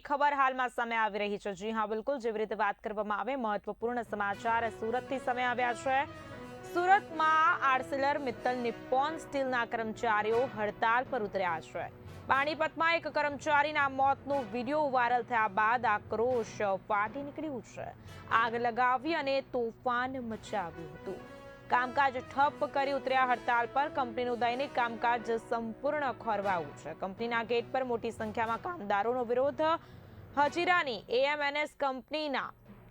ખબર હાલમાં સામે આવી રહી છે। જી હા, બિલકુલ જેવી રીતે વાત કરવામાં આવે મહત્વપૂર્ણ સમાચાર સુરતથી સામે આવ્યા છે। સુરતમાં આર્સેલર મિત્તલ નિપ્પોન સ્ટીલના કર્મચારીઓ હડતાલ પર ઉતર્યા છે। પાણીપતમાં એક કર્મચારીના મોતનો વિડીયો વાયરલ થયા બાદ આક્રોશ ફાટી નીકળ્યું છે। આગ લગાવી અને તોફાન મચાવ્યું હતું। કામકાજ ઠપ કરી ઉતર્યા હડતાલ પર। કંપનીનું દૈનિક કામકાજ સંપૂર્ણ ખોરવાયું છે। કંપનીના ગેટ પર મોટી સંખ્યામાં કામદારોનો વિરોધ। હજીરાની એએમએનએસ કંપનીના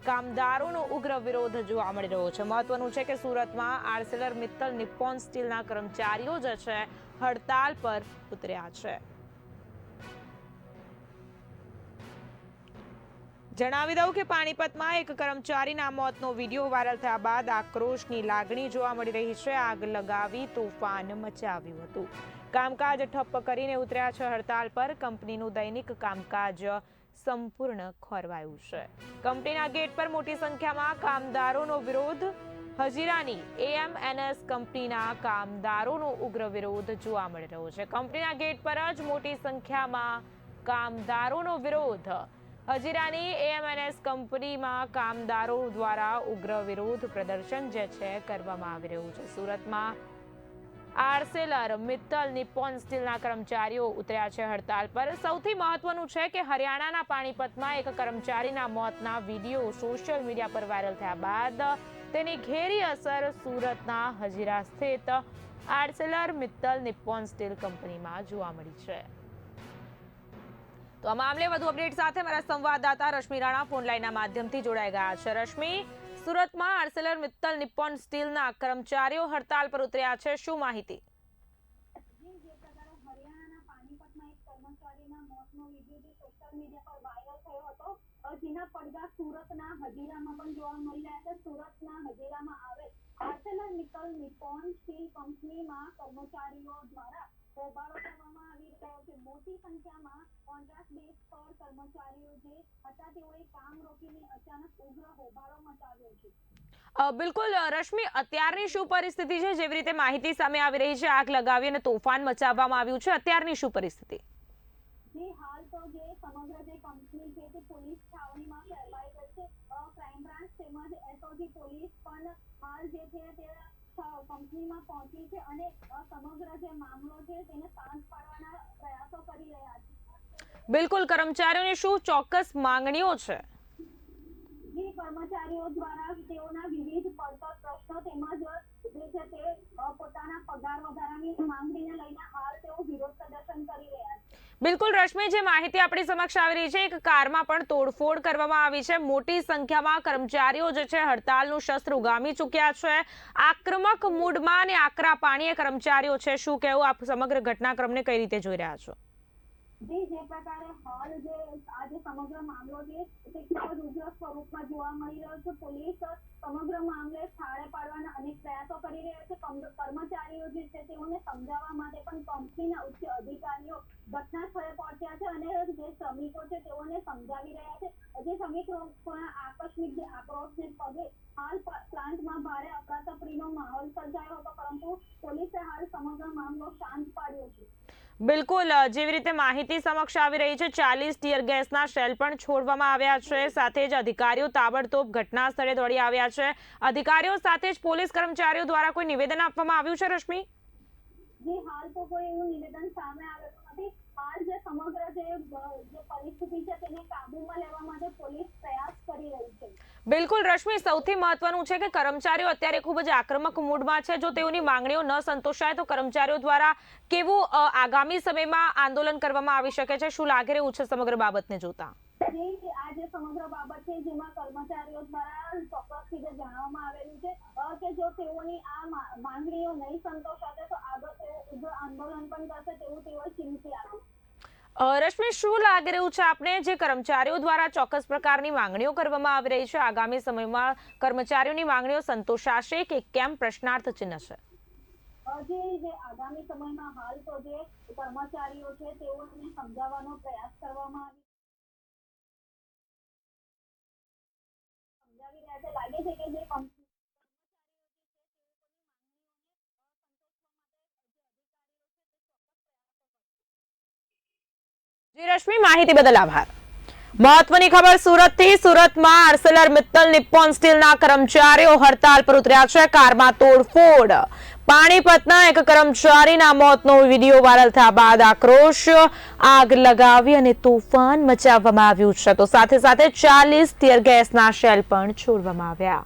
કામદારોનો ઉગ્ર વિરોધ જોવા મળી રહ્યો છે। મહત્વનું છે કે સુરતમાં આર્સેલર મિત્તલ નિપ્પોન સ્ટીલના કર્મચારીઓ જે છે હડતાલ પર ઉતર્યા છે। જણાવી દઉં કે પાણીપતમાં એક કર્મચારીના મોતનો વિડીયો વાયરલ થયા બાદ આક્રોશની લાગણી જોવા મળી રહી છે। આગ લગાવી તોફાન મચાવ્યું હતું। કામકાજ ઠપ્પ કરીને ઉતર્યા છે હડતાલ પર। કંપનીનું દૈનિક કામકાજ સંપૂર્ણ ખોરવાયું છે। કંપનીના ગેટ પર મોટી સંખ્યામાં કામદારોનો વિરોધ। હજીરાની એએમએનએસ કંપનીના કામદારોનો ઉગ્ર વિરોધ જોવા મળી રહ્યો છે। કંપનીના ગેટ પર જ મોટી સંખ્યામાં કામદારોનો વિરોધ। હજીરાની એએમએનએસ કંપનીમાં કામદારો દ્વારા ઉગ્ર વિરોધ પ્રદર્શન જે છે કરવામાં આવી રહ્યું છે। સુરતમાં આર્સેલર મિત્તલ નિપ્પોન સ્ટીલના કર્મચારીઓ ઉતર્યા છે હડતાલ પર। સૌથી મહત્વનું છે કે હરિયાણાના પાણીપતમાં એક કર્મચારીના મોતના વિડીયો સોશિયલ મીડિયા પર વાયરલ થયા બાદ તેની ઘેરી અસર સુરતના હજીરા સ્થિત આર્સેલર મિત્તલ નિપ્પોન સ્ટીલ કંપનીમાં જોવા મળી છે। તો આ મામલે વધુ અપડેટ સાથે મારા સંવાદદાતા રશ્મિ રાણા ફોન લાઈનના માધ્યમથી જોડાઈ ગયા છે। રશ્મિ, સુરતમાં આર્સેલર મિત્તલ નિપ્પોન સ્ટીલના કર્મચારીઓ હડતાલ પર ઉતર્યા છે, શું માહિતી? હરિયાણાના પાણીપતમાં એક કર્મચારીના મોતનો વિડીયો જે સોશિયલ મીડિયા પર વાયરલ થયો હતો, જેના પડઘા સુરતના હજીરામાં પણ જોવા મળી રહ્યા છે। સુરતના હજીરામાં આવેલ આર્સેલર મિત્તલ નિપ્પોન સ્ટીલ કંપનીમાં કર્મચારીઓ દ્વારા હોબાળો કરવામાં આવી રહ્યો છે। મોટી સંખ્યામાં કોન્ટ્રાક્ટ બેઝ પર કર્મચારીઓ જે હતા તેઓએ કામ રોકીને અચાનક ઉગ્ર હોબાળો મચાવ્યો છે। બિલકુલ રશ્મિ, અત્યારની શું પરિસ્થિતિ છે? જેવી રીતે માહિતી સામે આવી રહી છે આગ લગાવી અને તોફાન મચાવવામાં આવ્યું છે, અત્યારની શું પરિસ્થિતિ? જે હાલ તો જે સમગ્ર જે કંપની છે તે પોલીસ છાવણીમાં ફેરવાઈ ગઈ છે। ક્રાઇમ બ્રાન્ચ તેમજ એસઓજી પોલીસ પણ હાલ જે છે તે કંપનીમાં પહોંચી છે અને સમગ્ર જે મામલો છે તેને શાંત પાડવાના પ્રયાસો કરી રહ્યા છે। બિલકુલ, કર્મચારીઓની શું ચોક્કસ માંગણીઓ છે? જે કર્મચારીઓ દ્વારા તેઓના વિવિધ પડતર પ્રશ્નો તેમજ જે છે તે પોતાના પગાર વધારાની માંગણીને લઈને હાલ તેઓ વિરોધ પ્રદર્શન કરી રહ્યા છે। બિલકુલ રશ્મિ, જે માહિતી આપણી સમક્ષ આવી રહી છે એક કારમાં પણ તોડફોડ કરવામાં આવી છે। મોટી સંખ્યામાં કર્મચારીઓ જે છે હડતાલનું શસ્ત્ર ઉગામી ચૂક્યા છે। આક્રમક મૂડમાં અને આકરા પાણીએ કર્મચારીઓ છે, શું કહેવું? આપ સમગ્ર ઘટનાક્રમને કઈ રીતે જોઈ રહ્યા છો? જે પ્રકારે હાલ જે આજે સમગ્ર મામલો છે તે ખૂબ જ ઉગ્ર સ્વરૂપમાં જોવા મળી રહ્યો છે। પોલીસ સમગ્ર મામલે થાળે પાડવાના અનેક પ્રયાસો કરી રહ્યા છે। કર્મચારીઓ જે છે તેઓને સમજાવવા માટે પણ કંપનીના ઉચ્ચ અધિકારીઓ ઘટના સ્થળે પહોંચ્યા છે અને જે શ્રમિકો છે તેઓને સમજાવી રહ્યા છે। જે શ્રમિકોના આકસ્મિક જે આક્રોશને પગલે હાલ પ્લાન્ટમાં ભારે અફરાતફરીનો માહોલ સર્જાયો હતો, પરંતુ પોલીસે હાલ સમગ્ર મામલો શાંત પાડ્યો છે। બિલકુલ, જેવી રીતે માહિતી સમક્ષ આવી રહી છે 40 ટીયર ગેસના શેલ પણ છોડવામાં આવ્યા છે। સાથે જ અધિકારીઓ તાબડતોબ ઘટના સ્થળે દોડી આવ્યા છે। અધિકારીઓ સાથે જ પોલીસ કર્મચારીઓ દ્વારા કોઈ નિવેદન આપવામાં આવ્યું છે રશ્મિ? જે હાલ તો કોઈ એવું નિવેદન સામે આવેલું નથી। હાલ જે સમગ્ર જે પરિસ્થિતિ છે તેને કાબૂમાં લેવા માટે પોલીસ પ્રયાસ કરી રહી છે। બિલકુલ રશ્મિ, સૌથી મહત્વનું છે કે કર્મચારીઓ અત્યારે ખૂબ જ આક્રમક મૂડમાં છે। જો તેઓની માંગણીઓ ન સંતોષાય તો કર્મચારીઓ દ્વારા કેવું આગામી સમયમાં આંદોલન કરવામાં આવી શકે છે, શું લાગી રહ્યું છે સમગ્ર બાબતને જોતા? આ જે સમગ્ર બાબત છે જેમાં કર્મચારીઓ દ્વારા ચોક્કસ રીતે જણાવવામાં આવેલું છે કે જો તેઓની આ માંગણીઓ નહીં સંતોષાશે તો આગળ તેઓ ઉગ્ર આંદોલન પણ કરશે તેવું તેઓએ ચીમકી આપી। રશ્મિ, શું લાગી રહ્યું છે આપને જે કર્મચારીઓ દ્વારા ચોક્કસ પ્રકારની માંગણીઓ કરવામાં આવી રહી છે, આગામી સમયમાં કર્મચારીઓની માંગણીઓ સંતોષાશે કે કેમ, પ્રશ્નાર્થ ચિહ્ન છે? જે આગામી સમયમાં હાલ તો જે કર્મચારીઓ છે તેઓને સમજાવવાનો પ્રયાસ કરવામાં આવી સમજાવી રહ્યા છે। લાગે છે કે જે કંપની જી રશ્મિ, માહિતી બદલ આભાર। મહત્વની ખબર સુરતથી. સુરતમાં આર્સેલર મિત્તલ નિપ્પોન સ્ટીલના કર્મચારીઓ હડતાલ પર ઉતર્યા છે. કારમાં તોડફોડ. પાણીપતના એક કર્મચારીના મોતનો વિડીયો વાયરલ થયા બાદ આક્રોશ. આગ લગાવી અને તોફાન મચાવવામાં આવ્યું છે તો સાથે સાથે 40 ટીયર ગેસના શેલ પણ છોડવામાં આવ્યા.